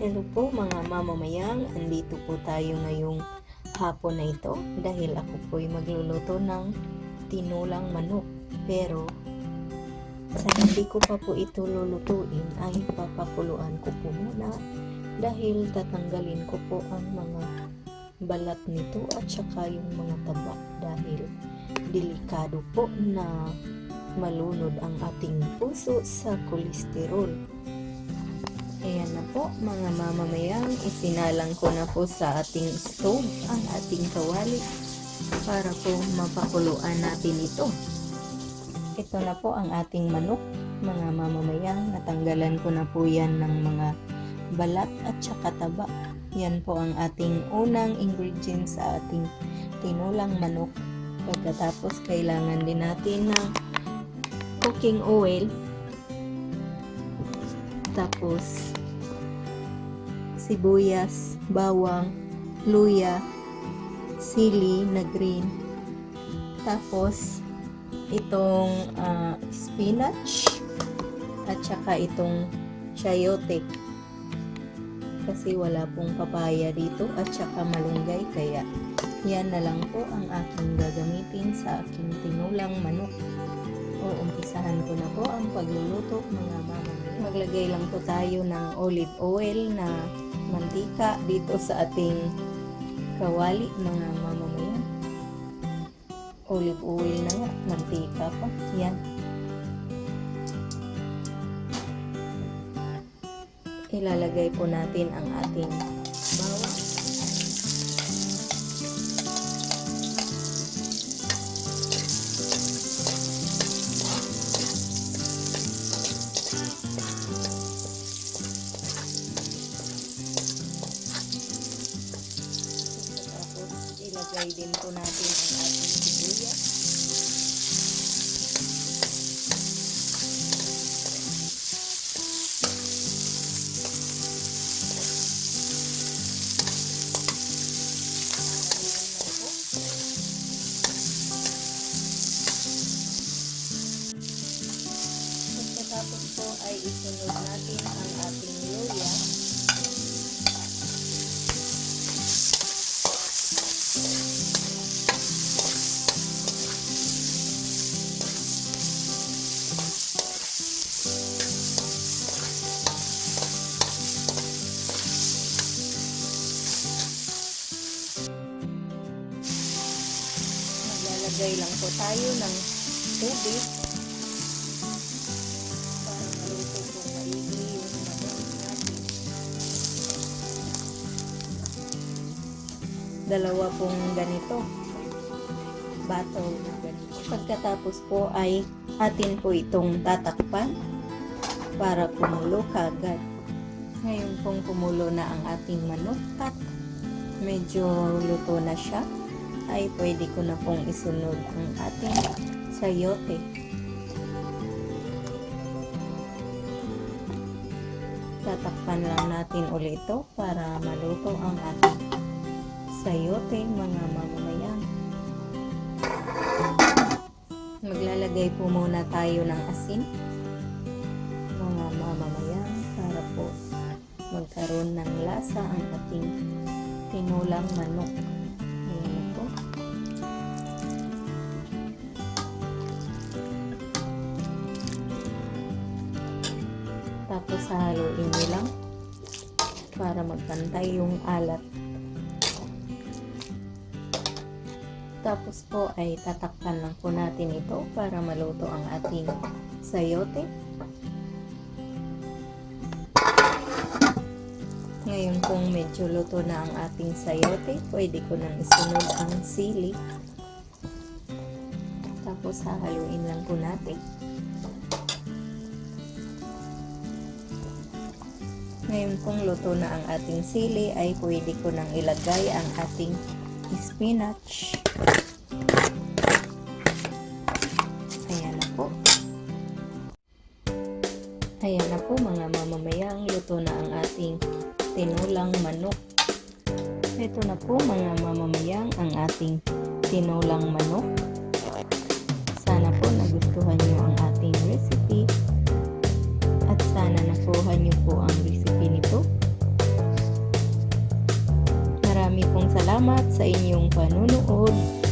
Hello po mga mamamayang, andito po tayo ngayong hapon na ito dahil ako po'y magluluto ng tinulang manok. Pero sa hindi ko pa po ito lulutuin ay papakuluan ko po muna dahil tatanggalin ko po ang mga balat nito at saka yung mga tabak dahil delikado po na malunod ang ating puso sa kolesterol. Ayan na po mga mamamayang, isinalang ko na po sa ating stove ang ating kawali para po mapakuluan natin ito. Ito na po ang ating manok mga mamamayang, natanggalan ko na po yan ng mga balat at saka taba. Yan po ang ating unang ingredients sa ating tinulang manok. Pagkatapos kailangan din natin ng cooking oil, tapos sibuyas, bawang, luya, sili na green, tapos itong spinach at saka itong chayote kasi wala pong papaya dito at saka malunggay, kaya yan na lang po ang aking gagamitin sa aking tinulang manok. Umpisahan ko na po ang pagluluto mga mamamayang. Maglagay lang po tayo ng olive oil na mantika dito sa ating kawali mga mamamayang. Olive oil na nga, mantika pa. Yan. Ilalagay po natin ang ating bawang. Ilagay din po natin ang ating sibuyas. Pagkatapos po ay isunod natin ang ating luya. Maglalagay lang po tayo ng tubig para maluto po maigi yung manok natin. Dalawa pong ganito, bottle na ganito. Pagkatapos po ay atin po itong tatakpan para kumulo kagad. Ngayon pong kumulo na ang ating manok at medyo luto na siya, ay pwede ko na pong isunod ang ating sayote. Tatakpan lang natin ulit ito para maluto ang ating sayote mga mamamayang. Maglalagay po muna tayo ng asin mga mamamayang para po magkaroon ng lasa ang ating tinulang manok. Ayan po. Tapos haluin nyo lang para magpantay yung alat. Tapos po ay tatakpan lang po natin ito para maluto ang ating sayote. Ngayon kung medyo luto na ang ating sayote, pwede ko nang isunod ang sili. Tapos hahaluin lang po natin. Ngayon kung luto na ang ating sili, ay pwede ko nang ilagay ang ating spinach. Ayan na po. Ayan na po mga mamamayang, luto na ang ating tinulang manok. Ito na po mga mamamayang ang ating tinulang manok. Sana po nagustuhan nyo ang ating recipe at sana nakuha nyo po ang recipe nito salamat sa inyong panunood.